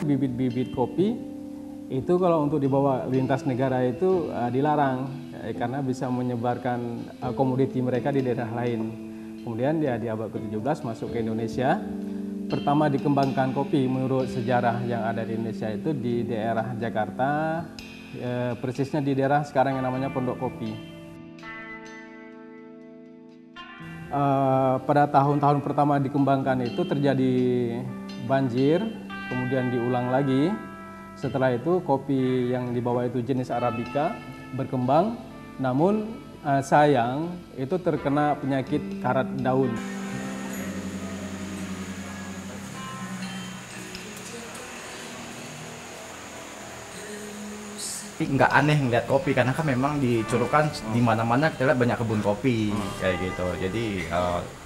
Bibit-bibit kopi itu kalau untuk dibawa lintas negara itu dilarang karena bisa menyebarkan komoditi mereka di daerah lain. Kemudian dia di abad ke-17 masuk ke Indonesia. Pertama dikembangkan kopi menurut sejarah yang ada di Indonesia itu di daerah Jakarta, persisnya di daerah sekarang yang namanya Pondok Kopi. Pada tahun-tahun pertama dikembangkan itu terjadi banjir, kemudian diulang lagi. Setelah itu kopi yang dibawa itu jenis Arabica berkembang, namun sayang itu terkena penyakit karat daun. Nggak aneh ngeliat kopi karena kan memang di Curukan di mana-mana kita lihat banyak kebun kopi kayak gitu. Jadi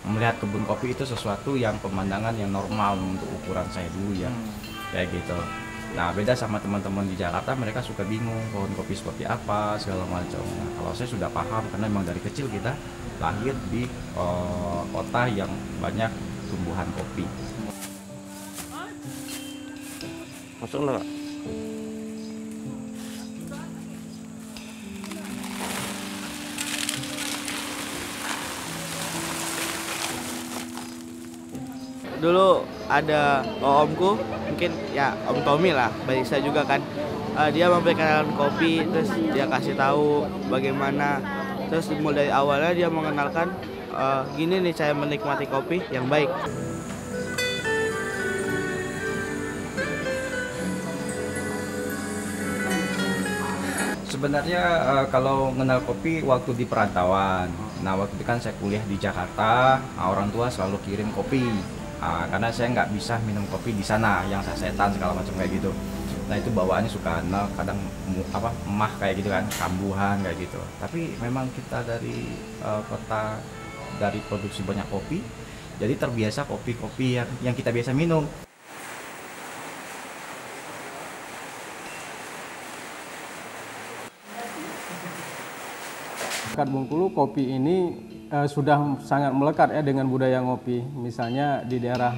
melihat kebun kopi itu sesuatu yang pemandangan yang normal untuk ukuran saya dulu ya kayak gitu. Nah beda sama teman-teman di Jakarta, mereka suka bingung pohon kopi seperti apa segala macam. Nah kalau saya sudah paham karena memang dari kecil kita lahir di kota yang banyak tumbuhan kopi. Masuk nggak? Dulu ada omku, mungkin ya Om Tommy lah, barista juga kan. Dia memperkenalkan kopi, terus dia kasih tahu bagaimana. Terus mulai dari awalnya dia mengenalkan gini nih saya menikmati kopi yang baik. Sebenarnya kalau mengenal kopi waktu di perantauan. Nah waktu itu kan saya kuliah di Jakarta, orang tua selalu kirim kopi. Karena saya nggak bisa minum kopi di sana yang sasetan segala macam kayak gitu. Nah itu bawaannya suka kadang emah kayak gitu kan, kambuhan kayak gitu. Tapi memang kita dari kota dari produksi banyak kopi, jadi terbiasa kopi-kopi yang kita biasa minum. Bengkulu kopi ini sudah sangat melekat ya dengan budaya ngopi. Misalnya di daerah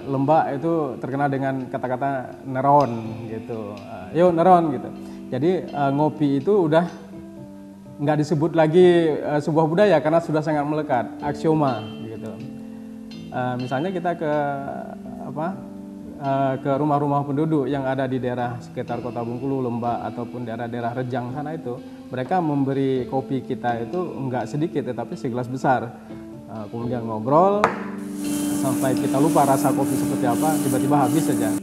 Lembak itu terkenal dengan kata-kata neron gitu. Yuk neron gitu. Jadi ngopi itu udah nggak disebut lagi sebuah budaya karena sudah sangat melekat, aksioma gitu. Misalnya kita ke rumah-rumah penduduk yang ada di daerah sekitar Kota Bengkulu, Lembak ataupun daerah-daerah Rejang sana itu, mereka memberi kopi kita itu enggak sedikit tetapi segelas besar. Kemudian ngobrol sampai kita lupa rasa kopi seperti apa, tiba-tiba habis saja.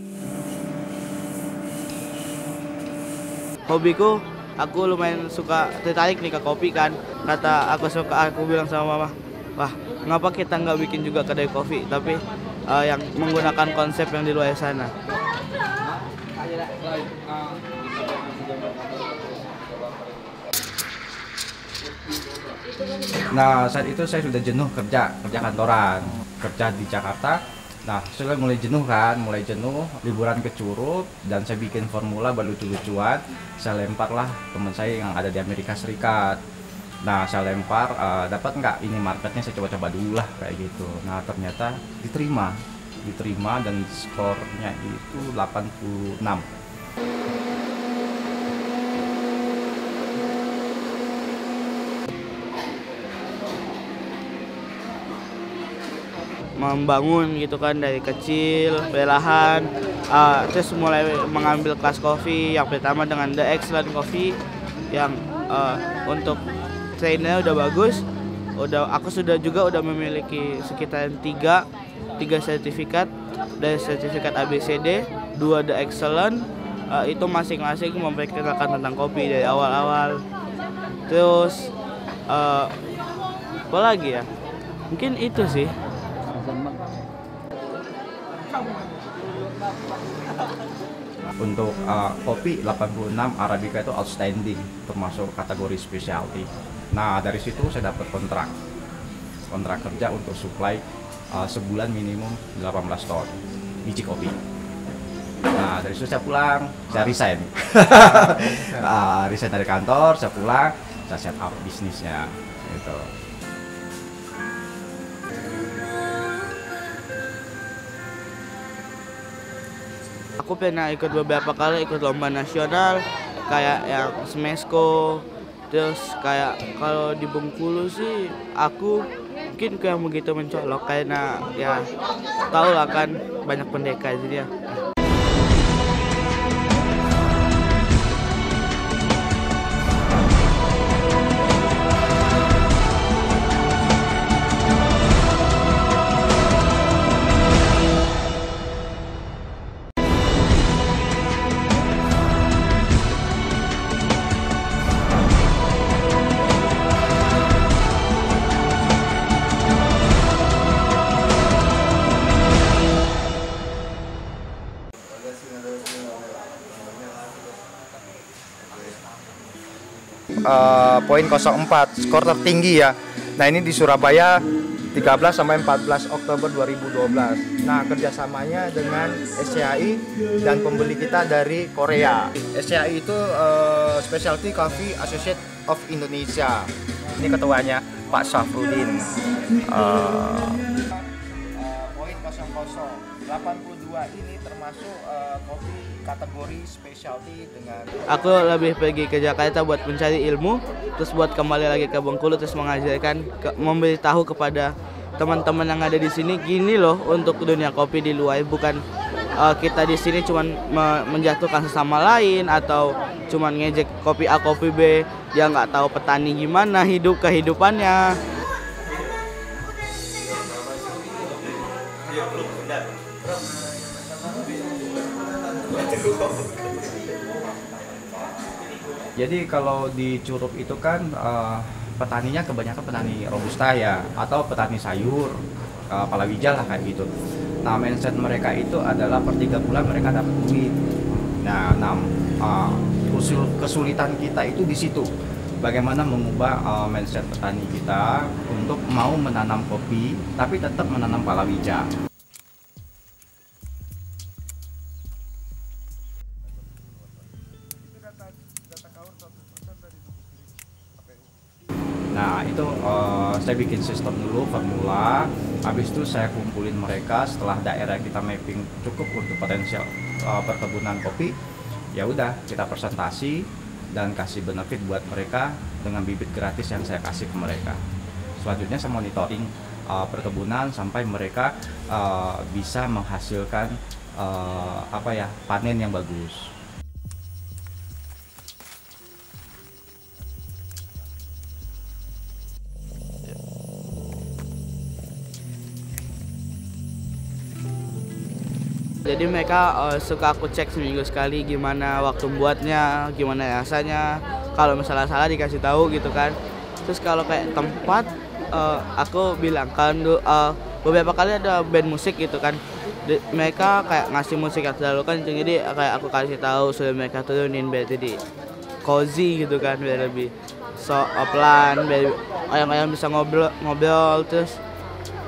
Hobiku, aku lumayan suka tertarik nih ke kopi kan. Aku bilang sama mama, wah ngapa kita nggak bikin juga kedai kopi tapi yang menggunakan konsep yang di luar sana. Nah saat itu saya sudah jenuh kerja kantoran, kerja di Jakarta. Nah saya mulai jenuh, liburan ke Curug dan saya bikin formula lucu-lucuan. Saya lemparlah teman saya yang ada di Amerika Serikat. Nah saya lempar, dapat nggak ini marketnya, saya coba-coba dulu lah kayak gitu. Nah ternyata diterima dan skornya itu 86. Membangun gitu kan dari kecil, perlahan, terus mulai mengambil kelas kopi. Yang pertama dengan The Excellent Coffee yang untuk trainnya udah bagus. Aku sudah memiliki sekitar tiga sertifikat, dari sertifikat ABCD, 2 The Excellent, itu masing-masing memperkenalkan tentang kopi dari awal-awal. Terus apa lagi ya? Mungkin itu sih. Untuk kopi 86 Arabica itu outstanding, termasuk kategori specialty. Nah dari situ saya dapat kontrak kerja untuk supply sebulan minimum 18 ton biji kopi. Nah dari situ saya pulang, saya resign. Resign dari kantor, saya pulang, saya set up bisnisnya gitu. aku pernah ikut beberapa kali ikut lomba nasional kayak yang Smesco. Terus kayak kalau di Bengkulu sih aku mungkin kayak begitu mencolok karena ya tau lah kan banyak pendekar jadi ya. Poin 04, skor tertinggi ya. Nah ini di Surabaya 13 sampai 14 Oktober 2012. Nah kerjasamanya dengan SCAI dan pembeli kita dari Korea. SCAI itu Specialty Coffee Associate of Indonesia. Ini ketuanya Pak Safrudin. Poin 00, 82 ini termasuk kopi kategori specialty dengan. Aku lebih pergi ke Jakarta buat mencari ilmu, terus buat kembali lagi ke Bengkulu terus mengajarkan, memberitahu kepada teman-teman yang ada di sini gini loh untuk dunia kopi di luar, bukan kita di sini cuman menjatuhkan sesama lain atau cuman ngejek kopi A kopi B, dia nggak tahu petani gimana hidup kehidupannya. Jadi kalau di Curup itu kan petaninya kebanyakan petani robusta ya, atau petani sayur, palawija lah kayak gitu. Nah mindset mereka itu adalah per 3 bulan mereka dapat duit. Nah kesulitan kita itu di situ. Bagaimana mengubah mindset petani kita untuk mau menanam kopi tapi tetap menanam palawija. Nah itu saya bikin sistem dulu, formula. Habis itu saya kumpulin mereka setelah daerah kita mapping cukup untuk potensial perkebunan kopi. Ya udah kita presentasi dan kasih benefit buat mereka dengan bibit gratis yang saya kasih ke mereka. Selanjutnya saya monitoring perkebunan sampai mereka bisa menghasilkan panen yang bagus. Jadi mereka suka aku cek seminggu sekali gimana waktu buatnya, gimana rasanya. Kalau misalnya salah dikasih tahu gitu kan. Terus kalau kayak tempat, aku bilang kan beberapa kali ada band musik gitu kan. Mereka kayak ngasih musik yang terlalu kenceng, jadi kayak aku kasih tahu sudah mereka turunin biar jadi cozy gitu kan, biar lebih pelan, biar orang-orang bisa ngobrol terus.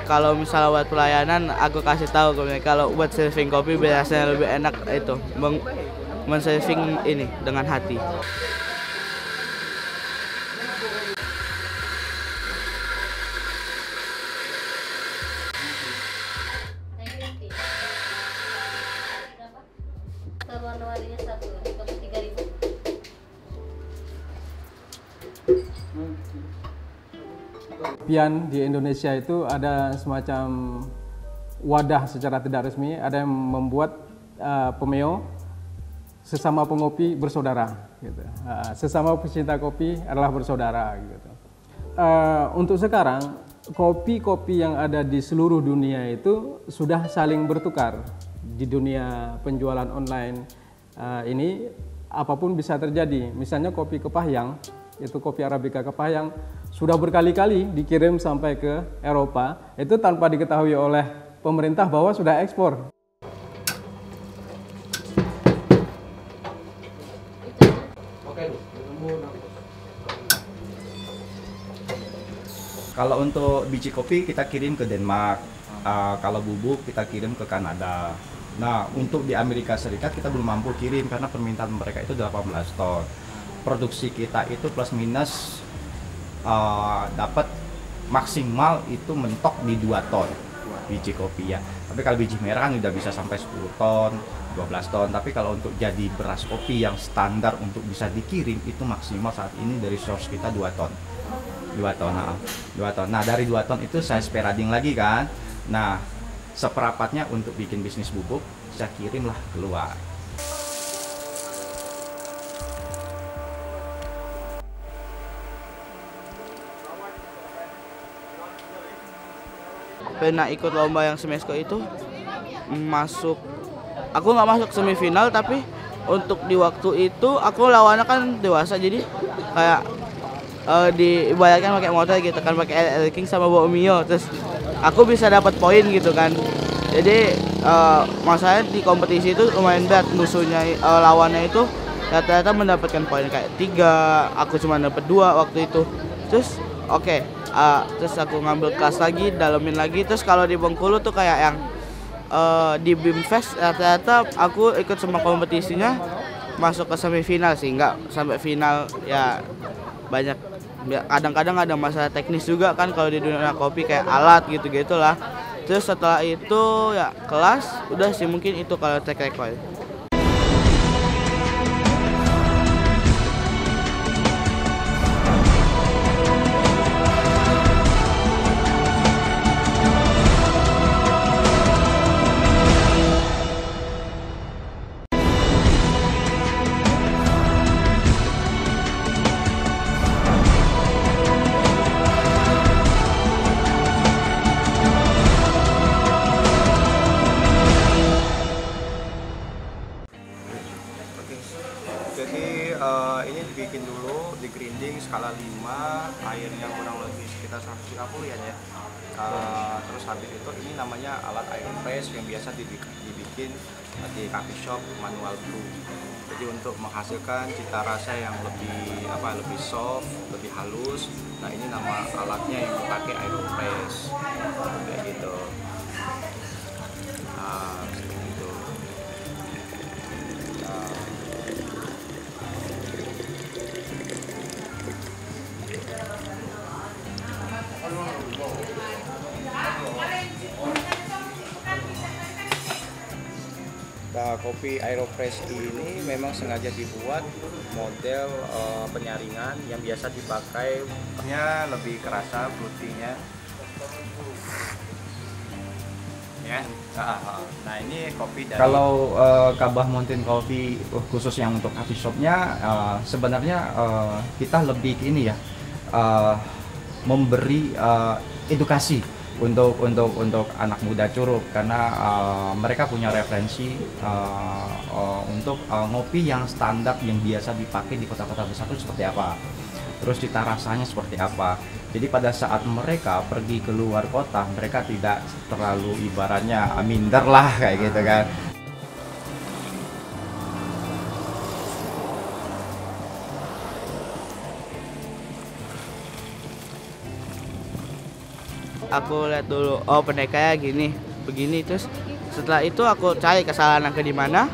Kalau misalnya buat pelayanan, aku kasih tahu ke mereka kalau buat serving kopi biasanya lebih enak itu men-serving ini dengan hati. Warna-warninya 3.000. Kopian di Indonesia itu ada semacam wadah secara tidak resmi, ada yang membuat Pemeo sesama pengopi bersaudara, gitu. Sesama pecinta kopi adalah bersaudara, gitu. Untuk sekarang kopi-kopi yang ada di seluruh dunia itu sudah saling bertukar. Di dunia penjualan online ini apapun bisa terjadi. Misalnya kopi Kepahyang, itu kopi Arabica Kepahyang, sudah berkali-kali dikirim sampai ke Eropa, itu tanpa diketahui oleh pemerintah bahwa sudah ekspor. Kalau untuk biji kopi kita kirim ke Denmark, kalau bubuk kita kirim ke Kanada. Nah untuk di Amerika Serikat kita belum mampu kirim karena permintaan mereka itu 18 ton. Produksi kita itu plus minus dapat maksimal itu mentok di 2 ton biji kopi ya. Tapi kalau biji merah kan udah bisa sampai 10 ton, 12 ton. Tapi kalau untuk jadi beras kopi yang standar untuk bisa dikirim itu maksimal saat ini dari source kita 2 ton. 2 ton. Nah, dari 2 ton itu saya sparading lagi kan. Nah, seperempatnya untuk bikin bisnis bubuk, saya kirimlah keluar. Pernah ikut lomba yang Smesco itu masuk, aku nggak masuk semifinal, tapi untuk di waktu itu aku lawannya kan dewasa, jadi kayak dibayarkan pakai motor gitu kan, pakai LL King sama bawa Mio, terus aku bisa dapat poin gitu kan. Jadi masalahnya di kompetisi itu lumayan berat, musuhnya lawannya itu rata-rata mendapatkan poin kayak 3, aku cuma dapat 2 waktu itu. Terus terus aku ngambil kelas lagi, dalemin lagi. Terus kalau di Bengkulu tuh kayak yang di Bimfest rata-rata aku ikut semua kompetisinya masuk ke semifinal sih, nggak sampai final ya. Banyak kadang-kadang ada masalah teknis juga kan kalau di dunia kopi, kayak alat gitu-gitu lah. Terus setelah itu ya kelas, udah sih mungkin itu kalau track record. Jadi ini dibikin dulu, di grinding skala 5, airnya kurang lebih sekitar 150 ya. Terus habis itu ini namanya alat aeropress yang biasa dibikin di coffee shop, manual brew. Jadi untuk menghasilkan cita rasa yang lebih soft, lebih halus. Nah, ini nama alatnya yang dipakai aeropress. Kayak gitu. Nah, seperti itu. Nah, kopi aeropress ini memang sengaja dibuat model penyaringan yang biasa dipakai, lebih kerasa fruity-nya. Ya. Nah, ini kopi dari Kalau Kabah Mountain Coffee khusus yang untuk coffee shopnya, sebenarnya kita lebih ini ya, memberi edukasi untuk anak muda Curug, karena mereka punya referensi untuk ngopi yang standar yang biasa dipakai di kota-kota besar itu seperti apa, terus cita rasanya seperti apa. Jadi pada saat mereka pergi keluar kota, mereka tidak terlalu ibaratnya minder lah kayak gitu kan. Aku lihat dulu, oh pendekanya begini, terus setelah itu aku cari kesalahan yang di mana,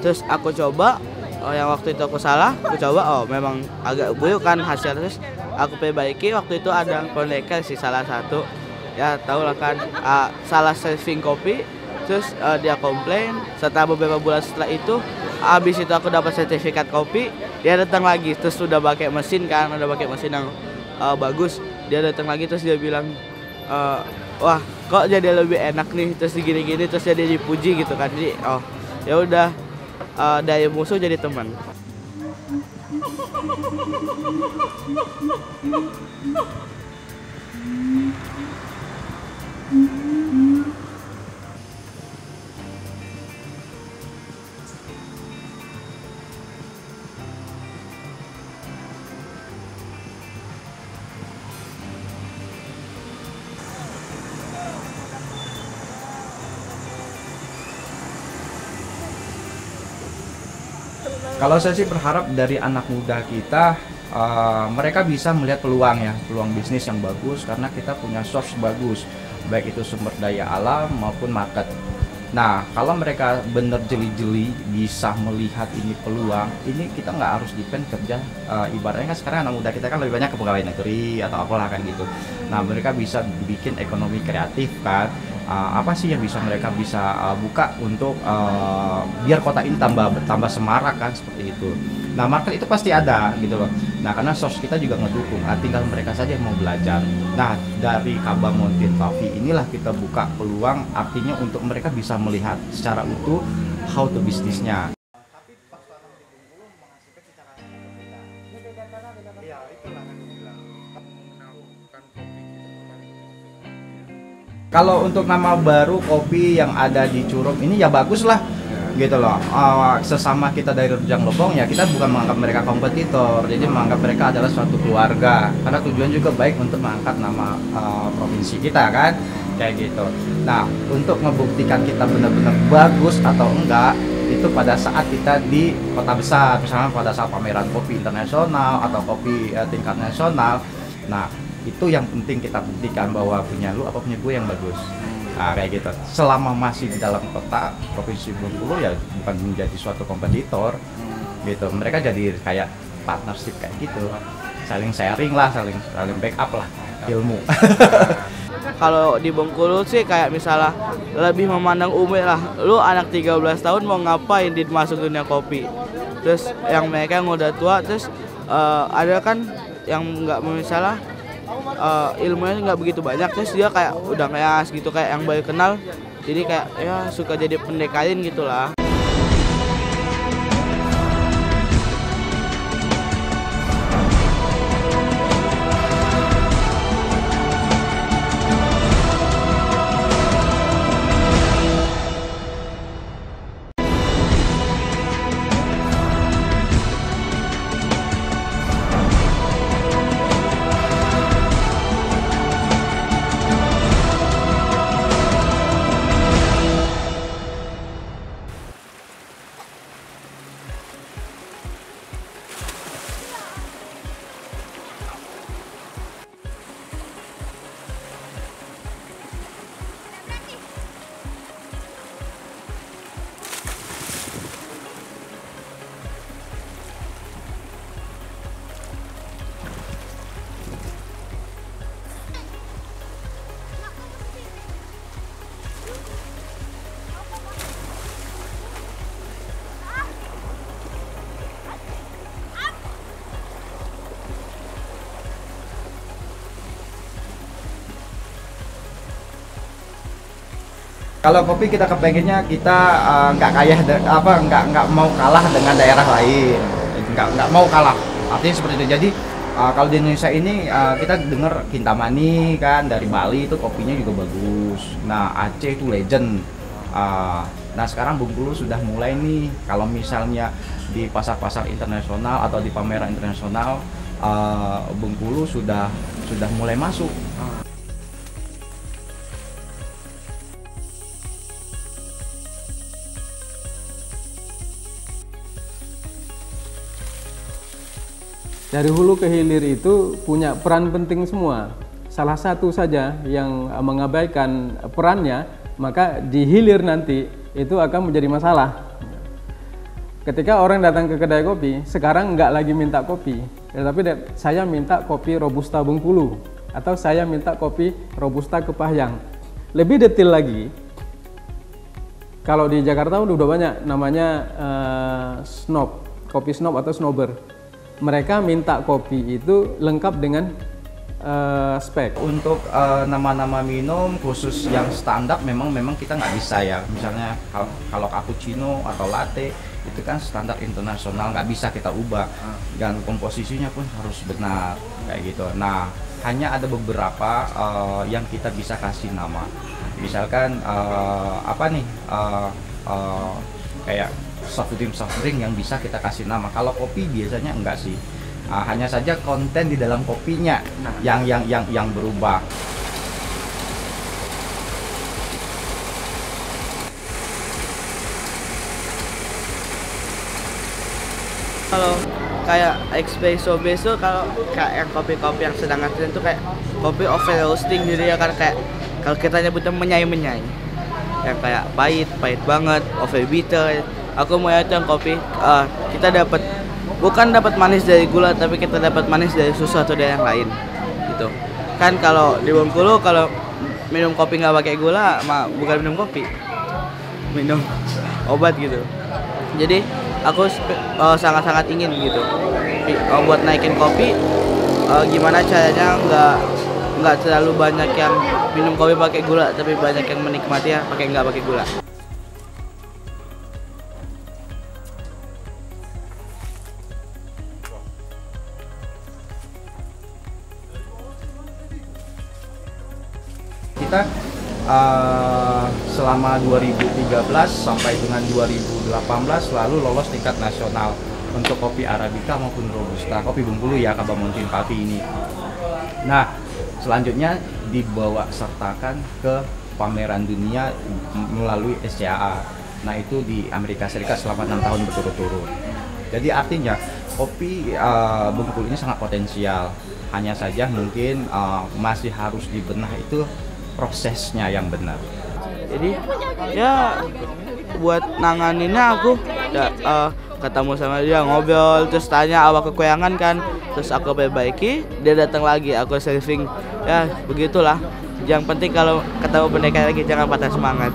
terus aku coba. Yang waktu itu aku salah, aku coba, memang agak buruk kan hasil, terus aku perbaiki. Waktu itu ada pendekar sih salah satu, ya tau lah kan, salah serving kopi, terus dia komplain. Setelah beberapa bulan setelah itu, habis itu aku dapat sertifikat kopi, dia datang lagi, terus udah pakai mesin kan, udah pakai mesin yang bagus. Dia datang lagi, terus dia bilang, wah kok jadi lebih enak nih, terus gini-gini, terus jadi dipuji gitu kan. Jadi ya udah, dari musuh jadi teman. Kalau saya sih berharap dari anak muda kita, mereka bisa melihat peluang ya, peluang bisnis yang bagus, karena kita punya source bagus, baik itu sumber daya alam maupun market. Nah, kalau mereka bener jeli-jeli bisa melihat ini peluang, ini kita nggak harus depend kerja. Ibaratnya kan sekarang anak muda kita kan lebih banyak ke pegawai negeri atau apalah kan gitu. Nah, mereka bisa bikin ekonomi kreatif kan. Apa sih yang bisa mereka bisa buka untuk biar kota ini tambah semarak kan, seperti itu. Nah, market itu pasti ada gitu loh. Nah, karena sos kita juga ngedukung, tinggal mereka saja yang mau belajar. Nah, dari Kaba Mountain Coffee inilah kita buka peluang, artinya untuk mereka bisa melihat secara utuh how to bisnisnya. Kalau untuk nama baru kopi yang ada di Curup ini ya bagus lah, gitu loh. Sesama kita dari Rujak Lebong ya, kita bukan menganggap mereka kompetitor, jadi menganggap mereka adalah suatu keluarga. Karena tujuan juga baik untuk mengangkat nama provinsi kita kan, kayak gitu. Nah, untuk membuktikan kita benar-benar bagus atau enggak, itu pada saat kita di kota besar, misalnya pada saat pameran kopi internasional atau kopi tingkat nasional. Nah, itu yang penting kita buktikan bahwa punya lu apa punya gue yang bagus. Nah, kayak gitu. Selama masih di dalam kota provinsi Bengkulu ya bukan menjadi suatu kompetitor gitu. Mereka jadi kayak partnership kayak gitu, saling sharing lah, saling backup lah ilmu. Kalau di Bengkulu sih kayak misalnya lebih memandang umur lah. Lu anak 13 tahun mau ngapain di masuk dunia kopi. Terus yang mereka yang udah tua, terus ada kan yang nggak misalnya ilmunya nggak begitu banyak, terus dia kayak udah kayak gitu, kayak yang baru kenal, jadi kayak ya suka jadi pendekatin gitulah. Kalau kopi kita kepengennya kita nggak nggak mau kalah dengan daerah lain, nggak mau kalah. Artinya seperti itu. Jadi kalau di Indonesia ini kita dengar Kintamani kan dari Bali itu kopinya juga bagus. Nah, Aceh itu legend. Nah, sekarang Bengkulu sudah mulai nih, kalau misalnya di pasar-pasar internasional atau di pameran internasional, Bengkulu sudah mulai masuk. Dari hulu ke hilir itu punya peran penting semua. Salah satu saja yang mengabaikan perannya, maka di hilir nanti itu akan menjadi masalah. Ketika orang datang ke kedai kopi, sekarang nggak lagi minta kopi, tetapi saya minta kopi Robusta Bengkulu, atau saya minta kopi Robusta Kepahyang. Lebih detail lagi, kalau di Jakarta udah banyak namanya snob, kopi snob atau snobber. Mereka minta kopi itu lengkap dengan spek. Untuk nama-nama minum khusus yang standar memang kita nggak bisa ya. Misalnya kalau cappuccino atau latte itu kan standar internasional, nggak bisa kita ubah, dan komposisinya pun harus benar kayak gitu. Nah, hanya ada beberapa yang kita bisa kasih nama. Misalkan kayak soft drink yang bisa kita kasih nama. Kalau kopi biasanya enggak sih. Hanya saja konten di dalam kopinya yang berubah. Kalau kayak espresso beso, kalau kayak yang kopi-kopi yang sedang ngetren itu kayak kopi over roasting, jadi ya kan kayak kalau kita nyebutnya menyai. yang kayak pahit banget, overbitter. Aku mau itu yang kopi kita dapat bukan dapat manis dari gula, tapi kita dapat manis dari susu atau dari yang lain gitu. Kan kalau di Bengkulu kalau minum kopi nggak pakai gula, bukan minum kopi, minum obat gitu. Jadi aku sangat-sangat ingin gitu buat naikin kopi, gimana caranya nggak terlalu banyak yang minum kopi pakai gula, tapi banyak yang menikmati ya pakai nggak pakai gula. Kita selama 2013 sampai dengan 2018 lalu lolos tingkat nasional untuk kopi Arabica maupun Robusta, kopi Bengkulu ya, Kaba Mountain Coffee ini. Nah, selanjutnya dibawa sertakan ke pameran dunia melalui SCAA. Nah, itu di Amerika Serikat selama 6 tahun berturut-turut. Jadi artinya kopi Bengkulu ini sangat potensial. Hanya saja mungkin masih harus dibenah itu prosesnya yang benar. Jadi ya buat nanganinnya aku ketemu sama dia, ngobrol, terus tanya apa kekurangan kan, terus aku perbaiki, dia datang lagi, aku serving, ya begitulah. Yang penting kalau ketemu pendekar lagi jangan patah semangat.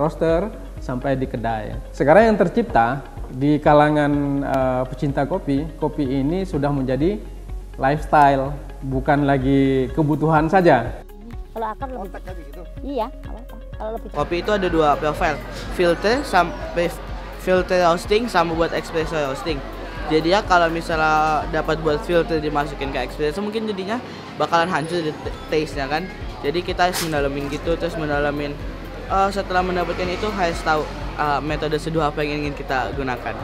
Roaster sampai di kedai. Sekarang yang tercipta di kalangan pecinta kopi, kopi ini sudah menjadi lifestyle, bukan lagi kebutuhan saja. Kalau akar lebih gitu. Iya, apa-apa. Kalau lebih Kopi itu ada dua profil, filter roasting sama buat espresso roasting. Jadi ya kalau misalnya dapat buat filter dimasukin ke espresso mungkin jadinya bakalan hancur di taste-nya kan. Jadi kita harus mendalamin gitu, terus mendalamin setelah mendapatkan itu harus tahu metode seduh apa yang ingin kita gunakan.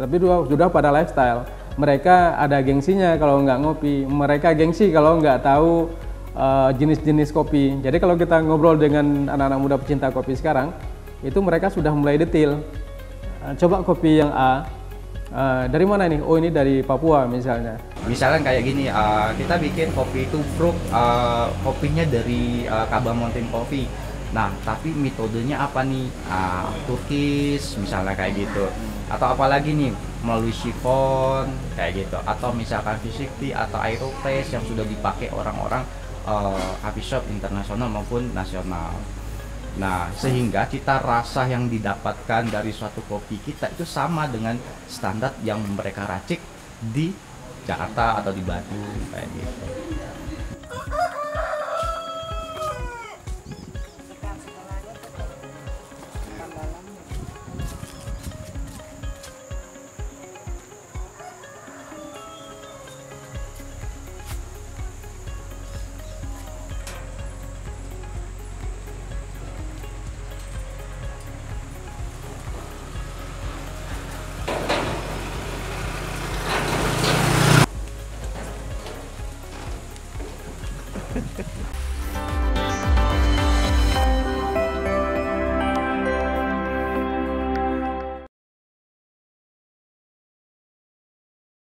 Tapi sudah pada lifestyle. Mereka ada gengsinya kalau nggak ngopi. Mereka gengsi kalau nggak tahu jenis-jenis kopi. Jadi kalau kita ngobrol dengan anak-anak muda pecinta kopi sekarang, itu mereka sudah mulai detail. Coba kopi yang A, dari mana nih? Oh ini dari Papua misalnya. Misalnya kayak gini, kita bikin kopi tubruk, kopinya dari Kaba Mountain Coffee. Nah, tapi metodenya apa nih? Turkish misalnya kayak gitu. Atau apalagi nih, melalui chiffon kayak gitu. Atau misalkan V60 atau Aeropress yang sudah dipakai orang-orang coffee shop internasional maupun nasional. Nah, sehingga cita rasa yang didapatkan dari suatu kopi kita itu sama dengan standar yang mereka racik di Jakarta atau di Bandung kayak gitu.